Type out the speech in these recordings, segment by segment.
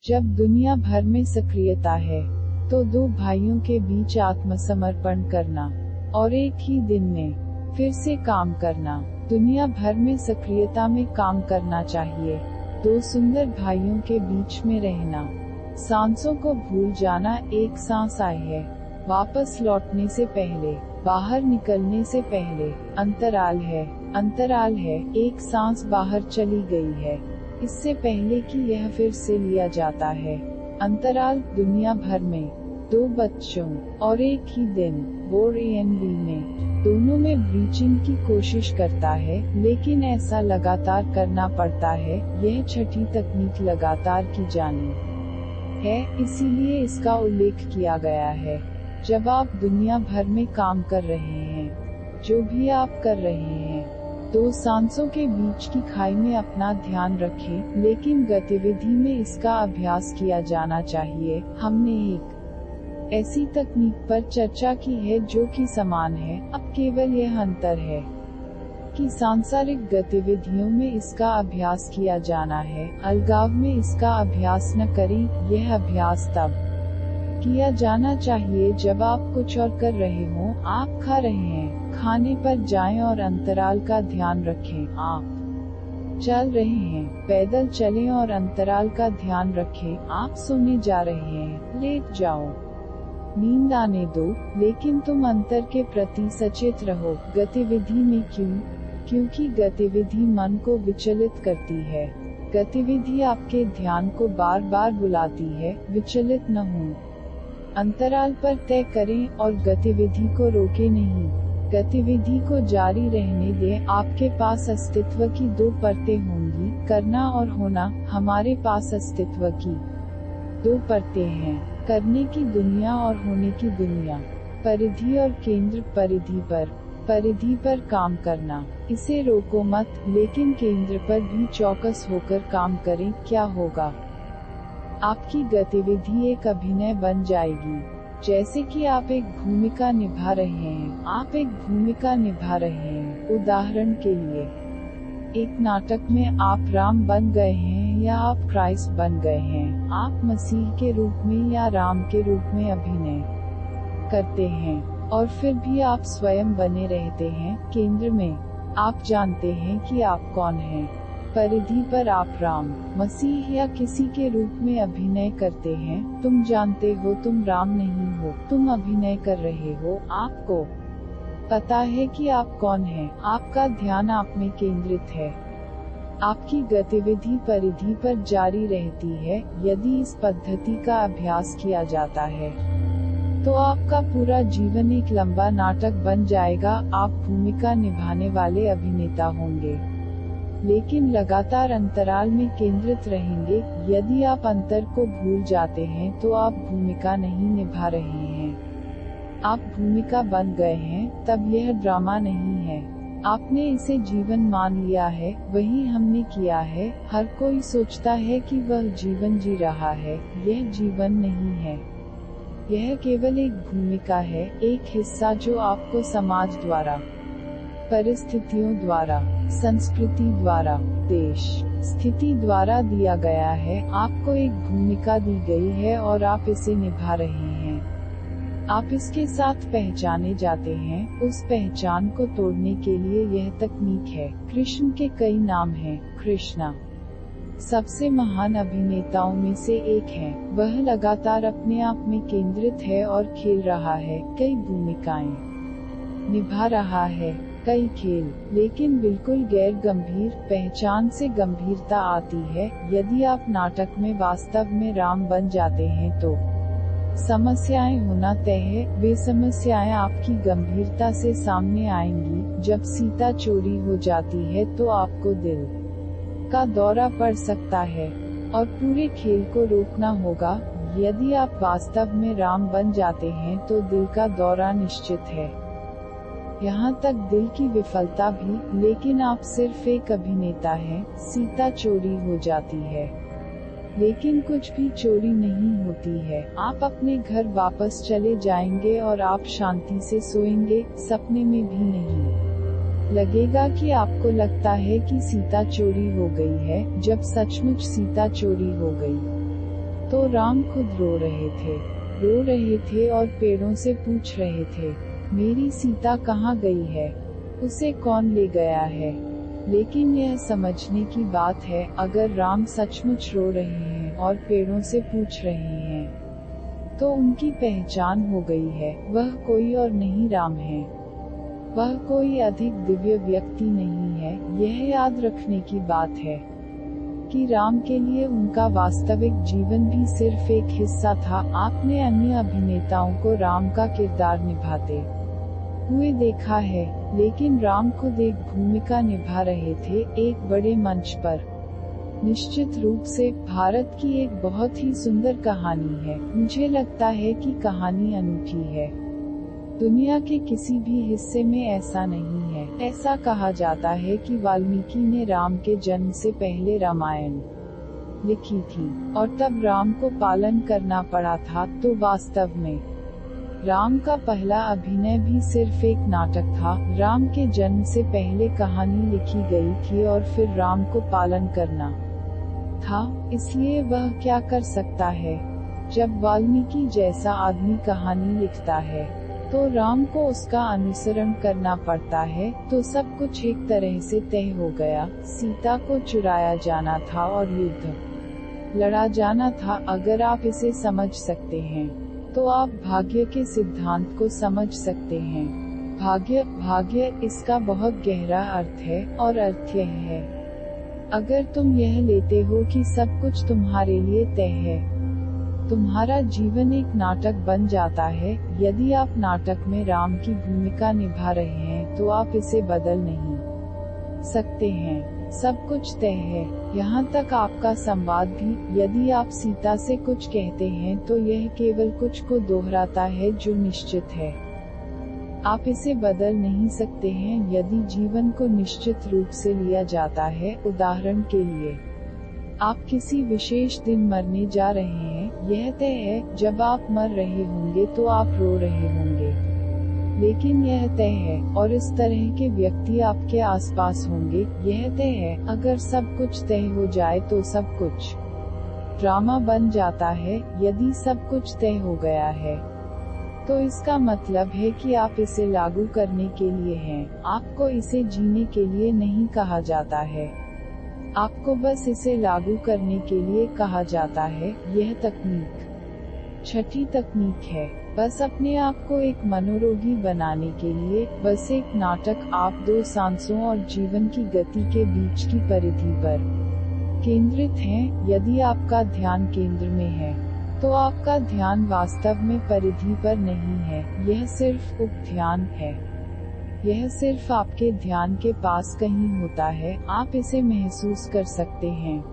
जब दुनिया भर में सक्रियता है, तो दो भाइयों के बीच आत्मसमर्पण करना और एक ही दिन में फिर से काम करना। दुनिया भर में सक्रियता में काम करना चाहिए। दो सुंदर भाइयों के बीच में रहना। सांसों को भूल जाना। एक सांस आई है, वापस लौटने से पहले, बाहर निकलने से पहले अंतराल है। अंतराल है, एक सांस बाहर चली गई है, इससे पहले कि यह फिर से लिया जाता है। अंतराल दुनिया भर में दो बच्चों और एक ही दिन बोर एएनबी में दोनों में ब्रीचिंग की कोशिश करता है, लेकिन ऐसा लगातार करना पड़ता है। यह छठी तकनीक लगातार की जानी है, इसीलिए इसका उल्लेख किया गया है। जब आप दुनिया भर में काम कर रहे हैं, जो भी आप कर रहे हैं, दो सांसों के बीच की खाई में अपना ध्यान रखें, लेकिन गतिविधि में इसका अभ्यास किया जाना चाहिए। हमने एक ऐसी तकनीक पर चर्चा की है जो कि समान है, अब केवल यह अंतर है कि सांसारिक गतिविधियों में इसका अभ्यास किया जाना है, अलगाव में इसका अभ्यास न करें। यह अभ्यास तब किया जाना चाहिए जब आप कुछ और कर रहे हों। आप खा रहे हैं, खाने पर जाएं और अंतराल का ध्यान रखें। आप चल रहे हैं, पैदल चलें और अंतराल का ध्यान रखें। आप सोने जा रहे हैं, लेट जाओ, नींद आने दो, लेकिन तुम अंतर के प्रति सचेत रहो। गतिविधि में क्यों? क्योंकि गतिविधि मन को विचलित करती है। गतिविधि आपके ध्यान को बार बार बुलाती है। विचलित न हो। अंतराल पर तय करें और गतिविधि को रोके नहीं। गतिविधि को जारी रहने दें। आपके पास अस्तित्व की दो परतें होंगी, करना और होना। हमारे पास अस्तित्व की दो परतें हैं, करने की दुनिया और होने की दुनिया। परिधि और केंद्र। परिधि पर काम करना, इसे रोको मत, लेकिन केंद्र पर भी चौकस होकर काम करें। क्या होगा? आपकी गतिविधि एक अभिनय बन जाएगी, जैसे कि आप एक भूमिका निभा रहे हैं। आप एक भूमिका निभा रहे हैं। उदाहरण के लिए, एक नाटक में आप राम बन गए हैं या आप क्राइस्ट बन गए हैं। आप मसीह के रूप में या राम के रूप में अभिनय करते हैं, और फिर भी आप स्वयं बने रहते हैं। केंद्र में आप जानते हैं कि आप कौन हैं। परिधि पर आप राम, मसीह या किसी के रूप में अभिनय करते हैं। तुम जानते हो तुम राम नहीं हो, तुम अभिनय कर रहे हो। आपको पता है कि आप कौन हैं। आपका ध्यान आप में केंद्रित है। आपकी गतिविधि परिधि पर जारी रहती है। यदि इस पद्धति का अभ्यास किया जाता है, तो आपका पूरा जीवन एक लंबा नाटक बन जाएगा। आप भूमिका निभाने वाले अभिनेता होंगे, लेकिन लगातार अंतराल में केंद्रित रहेंगे। यदि आप अंतर को भूल जाते हैं, तो आप भूमिका नहीं निभा रहे हैं, आप भूमिका बन गए हैं। तब यह ड्रामा नहीं है, आपने इसे जीवन मान लिया है। वही हमने किया है। हर कोई सोचता है कि वह जीवन जी रहा है। यह जीवन नहीं है, यह केवल एक भूमिका है, एक हिस्सा जो आपको समाज द्वारा, परिस्थितियों द्वारा, संस्कृति द्वारा, देश स्थिति द्वारा दिया गया है। आपको एक भूमिका दी गई है और आप इसे निभा रहे हैं। आप इसके साथ पहचाने जाते हैं। उस पहचान को तोड़ने के लिए यह तकनीक है। कृष्ण के कई नाम हैं। कृष्णा सबसे महान अभिनेताओं में से एक है। वह लगातार अपने आप में केंद्रित है और खेल रहा है, कई भूमिकाएं निभा रहा है, कई खेल, लेकिन बिल्कुल गैर गंभीर। पहचान से गंभीरता आती है। यदि आप नाटक में वास्तव में राम बन जाते हैं, तो समस्याएं होना तय है। वे समस्याएं आपकी गंभीरता से सामने आएंगी। जब सीता चोरी हो जाती है, तो आपको दिल का दौरा पड़ सकता है और पूरे खेल को रोकना होगा। यदि आप वास्तव में राम बन जाते हैं, तो दिल का दौरा निश्चित है, यहाँ तक दिल की विफलता भी। लेकिन आप सिर्फ एक अभिनेता हैं। सीता चोरी हो जाती है, लेकिन कुछ भी चोरी नहीं होती है। आप अपने घर वापस चले जाएंगे और आप शांति से सोएंगे। सपने में भी नहीं लगेगा कि आपको लगता है कि सीता चोरी हो गई है, जब सचमुच सीता चोरी हो गई। तो राम खुद रो रहे थे और पेड़ों से पूछ रहे थे, मेरी सीता कहाँ गई है, उसे कौन ले गया है। लेकिन यह समझने की बात है, अगर राम सचमुच रो रहे हैं और पेड़ों से पूछ रहे हैं, तो उनकी पहचान हो गई है, वह कोई और नहीं राम है। वह कोई अधिक दिव्य व्यक्ति नहीं है। यह याद रखने की बात है कि राम के लिए उनका वास्तविक जीवन भी सिर्फ एक हिस्सा था। आपने अन्य अभिनेताओं को राम का किरदार निभाते हुए देखा है, लेकिन राम खुद एक भूमिका निभा रहे थे, एक बड़े मंच पर। निश्चित रूप से भारत की एक बहुत ही सुंदर कहानी है। मुझे लगता है कि कहानी अनूठी है। दुनिया के किसी भी हिस्से में ऐसा नहीं है। ऐसा कहा जाता है कि वाल्मीकि ने राम के जन्म से पहले रामायण लिखी थी और तब राम को पालन करना पड़ा था। तो वास्तव में राम का पहला अभिनय भी सिर्फ एक नाटक था। राम के जन्म से पहले कहानी लिखी गई थी और फिर राम को पालन करना था। इसलिए वह क्या कर सकता है? जब वाल्मीकि जैसा आदमी कहानी लिखता है, तो राम को उसका अनुसरण करना पड़ता है। तो सब कुछ एक तरह से तय हो गया। सीता को चुराया जाना था और युद्ध लड़ा जाना था। अगर आप इसे समझ सकते हैं, तो आप भाग्य के सिद्धांत को समझ सकते हैं। भाग्य इसका बहुत गहरा अर्थ है, और अर्थ यह है, अगर तुम यह लेते हो कि सब कुछ तुम्हारे लिए तय है, तुम्हारा जीवन एक नाटक बन जाता है। यदि आप नाटक में राम की भूमिका निभा रहे हैं, तो आप इसे बदल नहीं सकते हैं। सब कुछ तय है, यहाँ तक आपका संवाद भी। यदि आप सीता से कुछ कहते हैं, तो यह केवल कुछ को दोहराता है जो निश्चित है। आप इसे बदल नहीं सकते हैं। यदि जीवन को निश्चित रूप से लिया जाता है, उदाहरण के लिए आप किसी विशेष दिन मरने जा रहे हैं, यह तय है। जब आप मर रहे होंगे तो आप रो रहे होंगे, लेकिन यह तय है। और इस तरह के व्यक्ति आपके आसपास होंगे, यह तय है। अगर सब कुछ तय हो जाए तो सब कुछ ड्रामा बन जाता है। यदि सब कुछ तय हो गया है, तो इसका मतलब है कि आप इसे लागू करने के लिए हैं। आपको इसे जीने के लिए नहीं कहा जाता है, आपको बस इसे लागू करने के लिए कहा जाता है। यह तकनीक छठी तकनीक है, बस अपने आप को एक मनोरोगी बनाने के लिए। बस एक नाटक। आप दो सांसों और जीवन की गति के बीच की परिधि पर केंद्रित हैं। यदि आपका ध्यान केंद्र में है, तो आपका ध्यान वास्तव में परिधि पर नहीं है, यह सिर्फ उप ध्यान है। यह सिर्फ आपके ध्यान के पास कहीं होता है। आप इसे महसूस कर सकते हैं,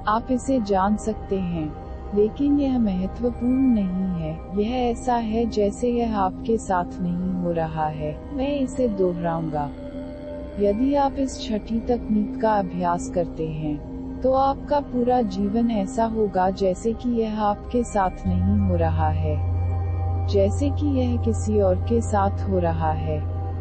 आप इसे जान सकते हैं, लेकिन यह महत्वपूर्ण नहीं है। यह ऐसा है जैसे यह आपके साथ नहीं हो रहा है। मैं इसे दोहराऊंगा। यदि आप इस छठी तकनीक का अभ्यास करते हैं, तो आपका पूरा जीवन ऐसा होगा जैसे कि यह आपके साथ नहीं हो रहा है, जैसे कि यह किसी और के साथ हो रहा है।